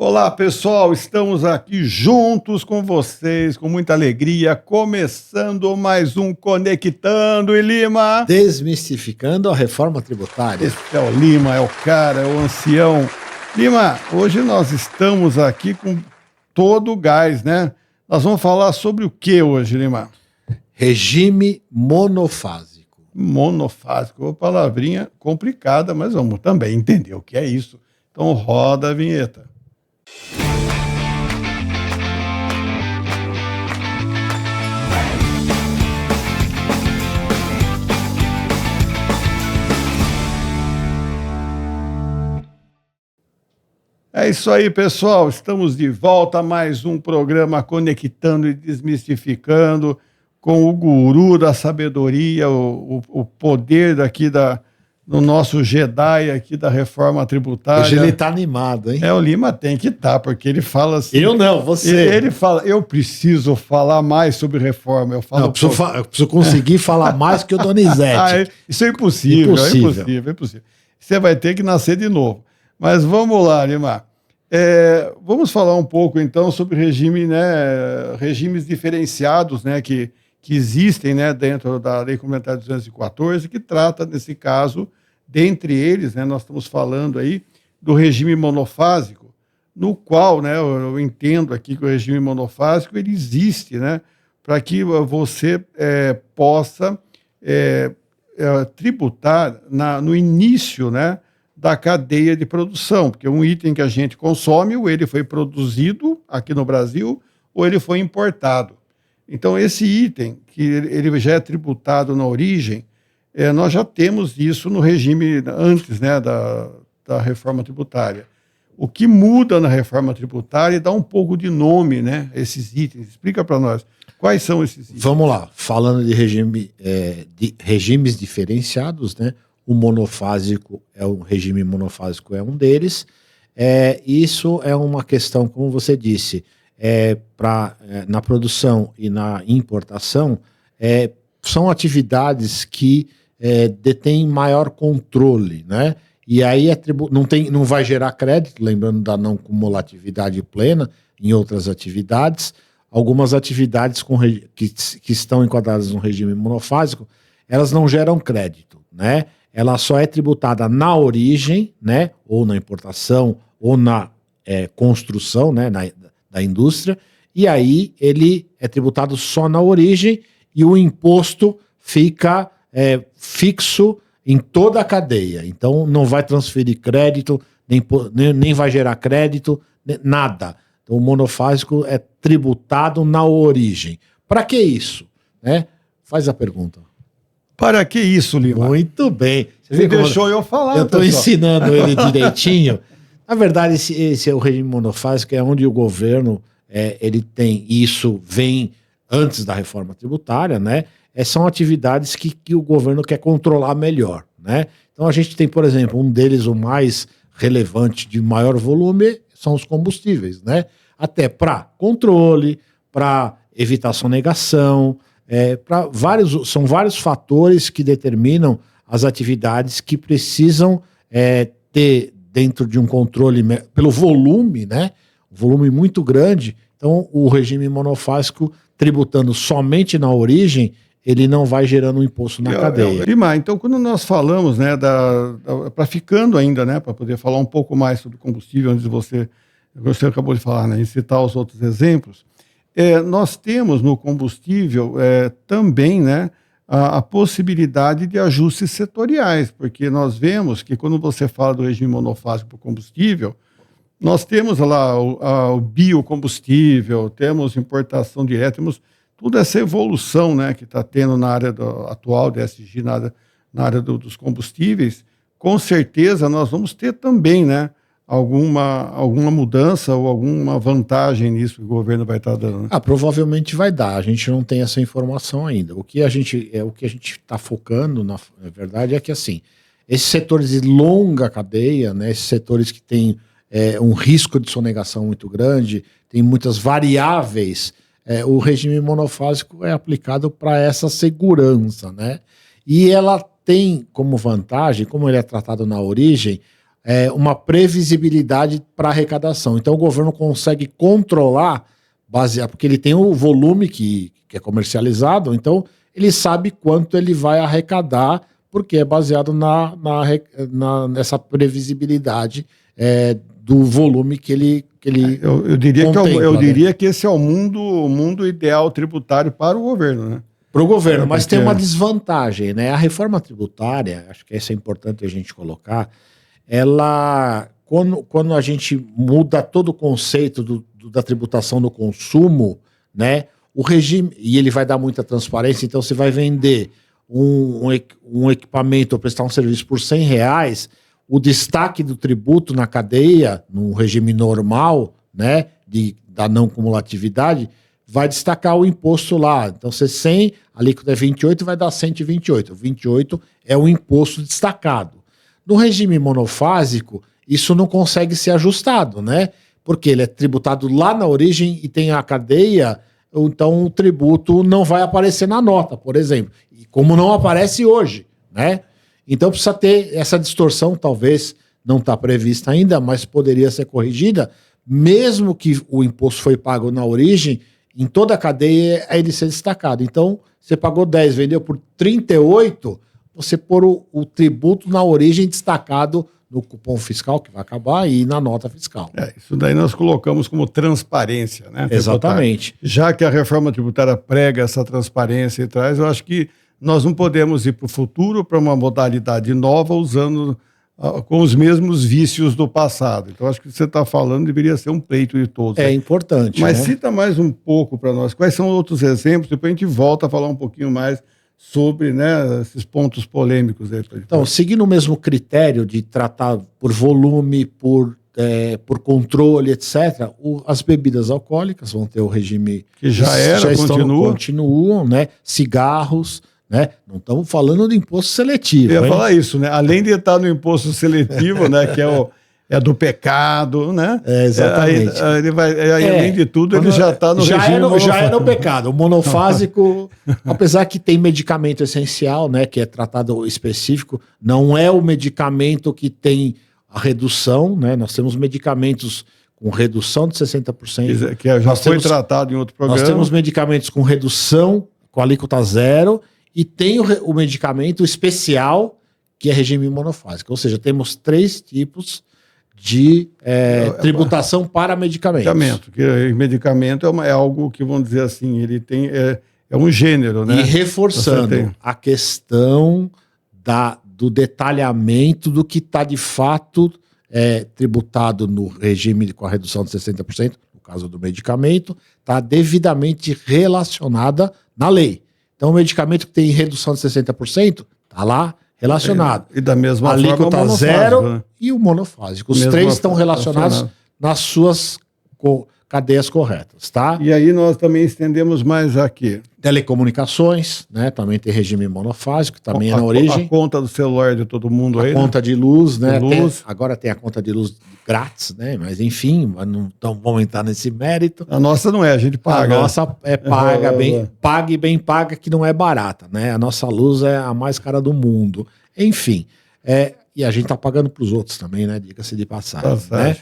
Olá, pessoal, estamos aqui juntos com vocês, com muita alegria, começando mais um Conectando e Lima. Desmistificando a reforma tributária. Esse é o Lima, é o cara, é o ancião. Lima, hoje nós estamos aqui com todo o gás, né? Nós vamos falar sobre o que hoje, Lima? Regime monofásico. Monofásico, uma palavrinha complicada, mas vamos também entender o que é isso. Então roda a vinheta. É isso aí, pessoal. Estamos de volta a mais um programa Conectando e Desmistificando com o guru da sabedoria, o poder daqui do nosso Jedi aqui da reforma tributária. Hoje ele tá animado, hein? O Lima tem que estar, porque ele fala assim... Eu não, você. Ele fala, eu preciso falar mais sobre reforma. Eu falo, não, eu preciso conseguir falar mais que o Donizete. Isso é impossível, é impossível. Você vai ter que nascer de novo. Mas vamos lá, Lima. Vamos falar um pouco, então, sobre regime, né, regimes diferenciados, né, que existem, né, dentro da Lei Complementar 214, que trata, nesse caso, dentre eles, né, nós estamos falando aí do regime monofásico, no qual, né, eu entendo aqui que o regime monofásico ele existe, né, para que você possa tributar no início, né, da cadeia de produção, porque um item que a gente consome, ou ele foi produzido aqui no Brasil, ou ele foi importado. Então, esse item, que ele já é tributado na origem, nós já temos isso no regime antes, né, da reforma tributária. O que muda na reforma tributária é dar um pouco de nome, né, a esses itens. Explica para nós, quais são esses itens? Vamos lá, falando de regimes diferenciados, né, o monofásico regime monofásico é um deles. Isso é uma questão, como você disse, na produção e na importação, são atividades que detêm maior controle, né? E aí não vai gerar crédito, lembrando da não cumulatividade plena em outras atividades. Algumas atividades que estão enquadradas no regime monofásico, elas não geram crédito, né? Ela só é tributada na origem, né, ou na importação, ou na construção, né, da indústria, e aí ele é tributado só na origem e o imposto fica fixo em toda a cadeia. Então não vai transferir crédito, nem vai gerar crédito, nada. Então o monofásico é tributado na origem. Para que isso? Né? Faz a pergunta. Para que isso, Lima? Muito bem. Você deixou eu falar. Eu estou ensinando ele direitinho. Na verdade, esse é o regime monofásico, é onde o governo ele tem, isso vem antes da reforma tributária, né? São atividades que o governo quer controlar melhor, né? Então a gente tem, por exemplo, um deles, o mais relevante, de maior volume, são os combustíveis, né? Até para controle, para evitar sonegação, são vários fatores que determinam as atividades que precisam ter dentro de um controle pelo volume, né? Volume muito grande. Então, o regime monofásico, tributando somente na origem, ele não vai gerando um imposto na cadeia. Lima, então, quando nós falamos, né, para ficando ainda, né, para poder falar um pouco mais sobre combustível, antes de você acabou de falar, né, e citar os outros exemplos, nós temos no combustível também, né, a possibilidade de ajustes setoriais, porque nós vemos que quando você fala do regime monofásico para o combustível, nós temos lá o biocombustível, temos importação direta, temos toda essa evolução, né, que está tendo na área atual da ESG, na área dos combustíveis. Com certeza nós vamos ter também, né, alguma mudança ou alguma vantagem nisso que o governo vai estar dando? Né? Provavelmente vai dar. A gente não tem essa informação ainda. O que a gente está focando, na verdade, é que assim, esses setores de longa cadeia, né, esses setores que têm um risco de sonegação muito grande, tem muitas variáveis, o regime monofásico é aplicado para essa segurança, né? E ela tem como vantagem, como ele é tratado na origem, uma previsibilidade para arrecadação. Então o governo consegue controlar, baseado, porque ele tem o volume que é comercializado, então ele sabe quanto ele vai arrecadar, porque é baseado nessa previsibilidade do volume que ele eu diria que esse é o mundo ideal tributário para o governo, né? Para o governo, mas tem uma desvantagem, né? A reforma tributária, acho que isso é importante a gente colocar, ela, quando a gente muda todo o conceito da tributação do consumo, né? O regime, e ele vai dar muita transparência, então você vai vender um equipamento ou prestar um serviço por R$100, o destaque do tributo na cadeia, no regime normal, né, da não cumulatividade, vai destacar o imposto lá. Então, se 100, a alíquota é 28, vai dar 128. 28 é o imposto destacado. No regime monofásico, isso não consegue ser ajustado, né? Porque ele é tributado lá na origem e tem a cadeia, então o tributo não vai aparecer na nota, por exemplo. E como não aparece hoje, né? Então precisa ter essa distorção, talvez não está prevista ainda, mas poderia ser corrigida, mesmo que o imposto foi pago na origem, em toda a cadeia é ele ser destacado. Então, você pagou 10, vendeu por 38, você pôr o tributo na origem destacado no cupom fiscal, que vai acabar, e na nota fiscal. Isso daí nós colocamos como transparência, né? Exatamente. Já que a reforma tributária prega essa transparência e traz, eu acho que nós não podemos ir para o futuro para uma modalidade nova usando com os mesmos vícios do passado. Então, acho que você está falando deveria ser um pleito de todos. É importante. Mas né? Cita mais um pouco para nós. Quais são outros exemplos? Depois a gente volta a falar um pouquinho mais sobre, né, esses pontos polêmicos. Aí. Então, seguindo o mesmo critério de tratar por volume, por controle, etc., as bebidas alcoólicas vão ter o regime... Que já continuam, né? Cigarros... Né? Não estamos falando de imposto seletivo. Eu ia falar isso, né? Além de estar no imposto seletivo, né? Que é do pecado, né? Exatamente. Além de tudo, ele já está no regime monofásico. Já é no pecado. O monofásico, apesar que tem medicamento essencial, né? Que é tratado específico, não é o medicamento que tem a redução, né? Nós temos medicamentos com redução de 60%. Que já foi tratado em outro programa. Nós temos medicamentos com redução, com alíquota zero, e tem o medicamento especial, que é regime monofásico. Ou seja, temos 3 tipos de tributação para medicamentos. Medicamento é algo que, vamos dizer assim, ele tem um gênero, né? E reforçando a questão do detalhamento do que está de fato tributado no regime com a redução de 60%, no caso do medicamento, está devidamente relacionada na lei. Então, o medicamento que tem redução de 60% está lá relacionado. E da mesma forma, o monofásico, zero, né? E o monofásico. Os 3 estão relacionados nas suas cadeias corretas, tá? E aí nós também estendemos mais aqui. Telecomunicações, né? Também tem regime monofásico, também é na origem. A conta do celular de todo mundo aí. A conta de luz, né? Luz. Agora tem a conta de luz grátis, né? Mas enfim, não vamos entrar nesse mérito. A nossa não é, a gente paga. A nossa é paga e bem paga, que não é barata, né? A nossa luz é a mais cara do mundo. Enfim, e a gente tá pagando para os outros também, né? Diga-se de passagem, né?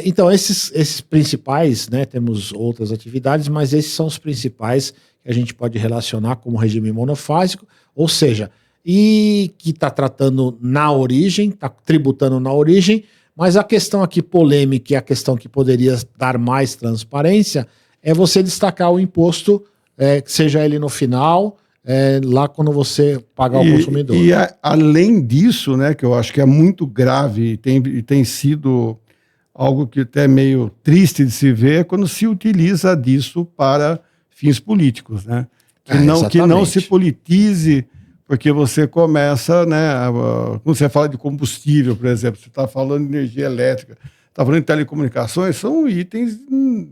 Então, esses principais, né? Temos outras atividades, mas esses são os principais que a gente pode relacionar como regime monofásico, ou seja, e que está tratando na origem, está tributando na origem, mas a questão aqui polêmica e a questão que poderia dar mais transparência é você destacar o imposto, que seja ele no final, lá quando você pagar o consumidor. E além disso, né, que eu acho que é muito grave e tem sido algo que até é meio triste de se ver, é quando se utiliza disso para fins políticos, né? Que não se politize, porque você começa, né? Quando você fala de combustível, por exemplo, você está falando de energia elétrica, está falando de telecomunicações, são itens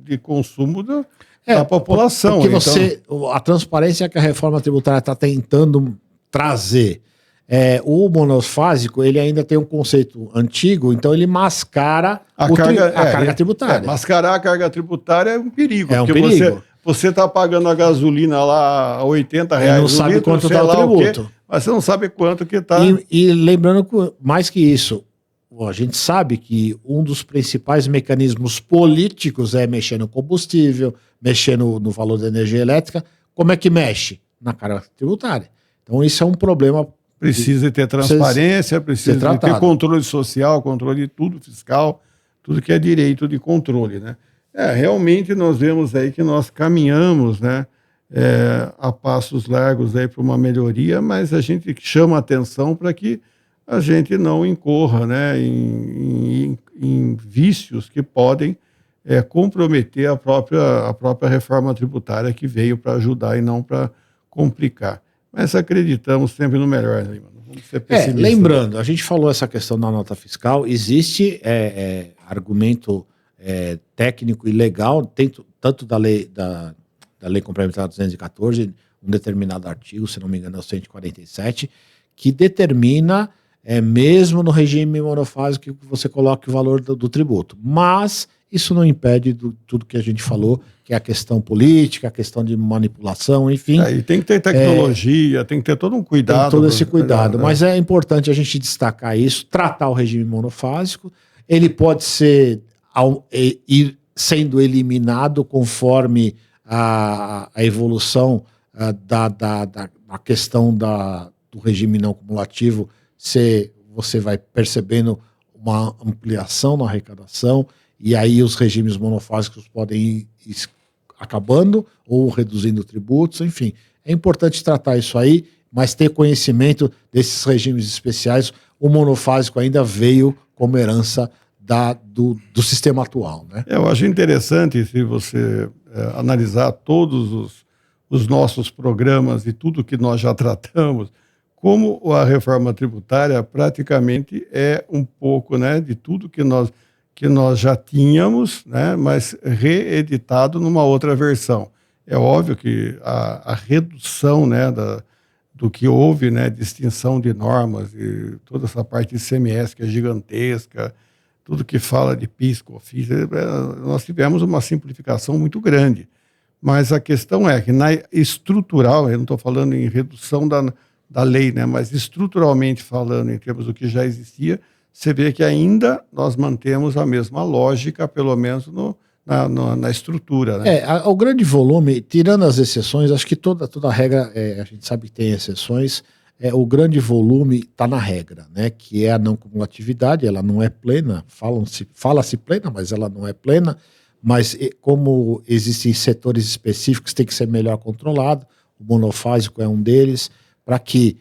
de consumo da população. Porque a transparência que a reforma tributária está tentando trazer, o monofásico, ele ainda tem um conceito antigo, então ele mascara a carga tributária. Mascarar a carga tributária é um perigo. É um perigo. Você está pagando a gasolina lá a R$80 reais. Não sabe quanto está o tributo. Mas você não sabe quanto que está. E lembrando, mais que isso, a gente sabe que um dos principais mecanismos políticos é mexer no combustível, mexer no valor da energia elétrica. Como é que mexe? Na carga tributária. Então isso é um problema. Precisa ter transparência, precisa ter controle social, controle de tudo, fiscal, tudo que é direito de controle, né? Realmente nós vemos aí que nós caminhamos, né, a passos largos aí para uma melhoria, mas a gente chama a atenção para que a gente não incorra, né, em vícios que podem comprometer a própria reforma tributária que veio para ajudar e não para complicar. Mas acreditamos sempre no melhor, né, Lima? Não vamos ser pessimistas. Lembrando, a gente falou essa questão da nota fiscal, existe argumento técnico e legal, tanto da lei complementar 214, um determinado artigo, se não me engano é o 147, que determina, mesmo no regime monofásico, que você coloque o valor do tributo. Mas isso não impede tudo que a gente falou, que é a questão política, a questão de manipulação, enfim. E tem que ter tecnologia, tem que ter todo um cuidado. Tem todo esse cuidado, mas é importante a gente destacar isso, tratar o regime monofásico. Ele pode ir sendo eliminado conforme a evolução da questão do regime não cumulativo, você vai percebendo uma ampliação na arrecadação, e aí os regimes monofásicos podem ir acabando ou reduzindo tributos, enfim. É importante tratar isso aí, mas ter conhecimento desses regimes especiais. O monofásico ainda veio como herança do sistema atual, né? Eu acho interessante, se você analisar todos os nossos programas e tudo que nós já tratamos, como a reforma tributária praticamente é um pouco, né, de tudo que nós já tínhamos, né, mas reeditado numa outra versão. É óbvio que a redução, né, do que houve, né, de extinção de normas e toda essa parte de ICMS que é gigantesca, tudo que fala de PIS, COFINS, nós tivemos uma simplificação muito grande. Mas a questão é que na estrutural, eu não estou falando em redução da lei, né, mas estruturalmente falando, em termos do que já existia, você vê que ainda nós mantemos a mesma lógica, pelo menos na estrutura, né? O grande volume, tirando as exceções, acho que toda regra, a gente sabe que tem exceções, o grande volume está na regra, né? Que é a não cumulatividade, ela não é plena, fala-se plena, mas ela não é plena, mas como existem setores específicos, tem que ser melhor controlado, o monofásico é um deles, para que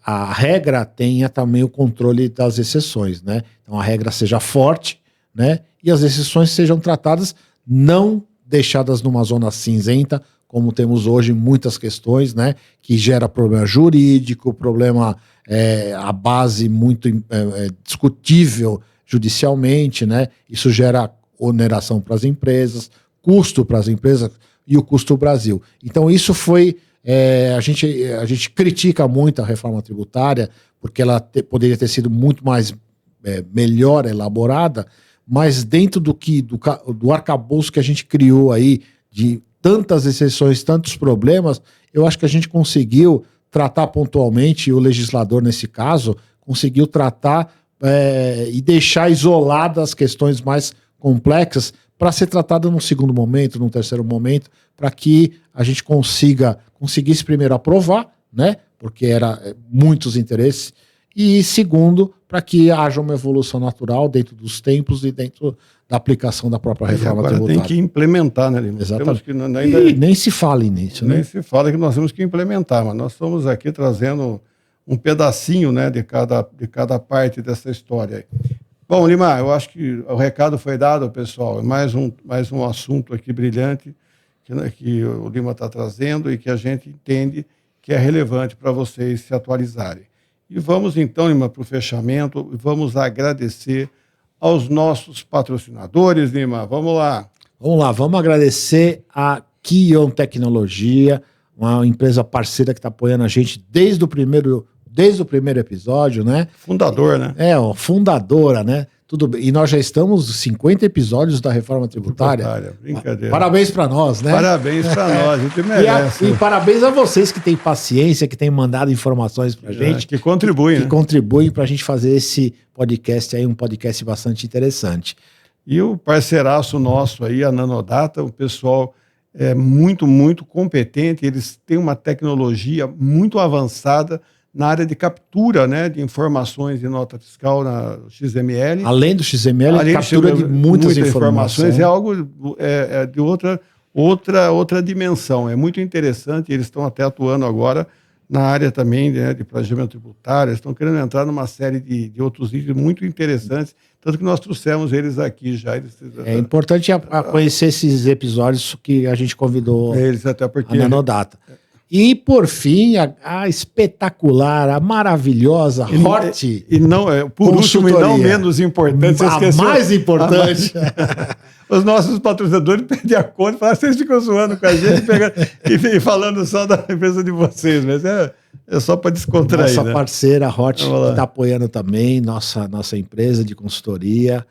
a regra tenha também o controle das exceções, né? Então a regra seja forte, né? E as exceções sejam tratadas, não deixadas numa zona cinzenta, como temos hoje muitas questões, né? Que gera problema jurídico, problema, a base muito discutível judicialmente, né? Isso gera oneração para as empresas, custo para as empresas e o custo Brasil. Então isso foi... a gente critica muito a reforma tributária porque ela poderia ter sido muito mais melhor elaborada, mas dentro do arcabouço que a gente criou aí, de tantas exceções, tantos problemas, eu acho que a gente conseguiu tratar pontualmente, e o legislador nesse caso conseguiu tratar e deixar isoladas as questões mais complexas para ser tratada num segundo momento, num terceiro momento, para que a gente conseguisse primeiro aprovar, né? Porque era muitos interesses, e segundo, para que haja uma evolução natural dentro dos tempos e dentro da aplicação da própria reforma tributária. Tem que implementar, né, Lima? Exatamente. E nem se fala nisso, né? Nem se fala que nós temos que implementar, mas nós estamos aqui trazendo um pedacinho, né, de cada parte dessa história. Bom, Lima, eu acho que o recado foi dado, pessoal. É mais um assunto aqui brilhante que o Lima está trazendo e que a gente entende que é relevante para vocês se atualizarem. E vamos então, Lima, para o fechamento, vamos agradecer aos nossos patrocinadores, Lima. Vamos lá. Vamos agradecer a Kion Tecnologia, uma empresa parceira que está apoiando a gente desde o primeiro episódio, né? Fundador, né? Fundadora, né? tudo bem. E nós já estamos 50 episódios da Reforma Tributária. Brincadeira. Parabéns para nós, né? Parabéns para nós, a gente merece. E parabéns a vocês que têm paciência, que têm mandado informações para a gente. Que contribuem, que contribuem para a gente fazer esse podcast aí, um podcast bastante interessante. E o parceiraço nosso aí, a Nanodata, o pessoal é muito, muito competente, eles têm uma tecnologia muito avançada na área de captura, né, de informações de nota fiscal na XML. Além do XML, captura de muitas informações. É algo de outra dimensão. É muito interessante, eles estão até atuando agora na área também, né, de planejamento tributário, eles estão querendo entrar numa série de outros itens muito interessantes, tanto que nós trouxemos eles aqui já. É importante conhecer esses episódios que a gente convidou eles, até porque a Nanodata. E, por fim, a espetacular, a maravilhosa Hort. E não, por último, e não menos importante. A mais importante. Os nossos patrocinadores pedem a conta e falam, vocês ficam zoando com a gente e falando só da empresa de vocês, mas é só para descontrair. Nossa parceira, Hort, que está apoiando também nossa empresa de consultoria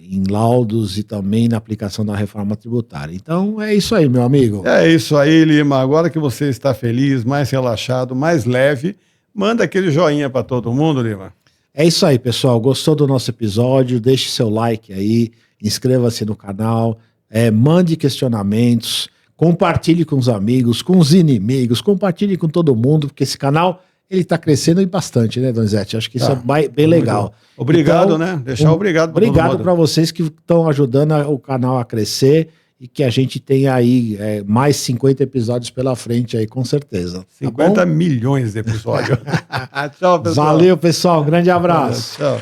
em laudos e também na aplicação da reforma tributária. Então, é isso aí, meu amigo. É isso aí, Lima. Agora que você está feliz, mais relaxado, mais leve, manda aquele joinha para todo mundo, Lima. É isso aí, pessoal. Gostou do nosso episódio? Deixe seu like aí, inscreva-se no canal, mande questionamentos, compartilhe com os amigos, com os inimigos, compartilhe com todo mundo, porque esse canal ele está crescendo bastante, né, Donizete? Acho que isso é bem legal. Obrigado, então, né? Deixar obrigado para todo mundo. Obrigado para vocês que estão ajudando o canal a crescer e que a gente tenha aí mais 50 episódios pela frente aí, com certeza. 50 milhões de episódios. Tchau, pessoal. Valeu, pessoal. Um grande abraço. Tchau.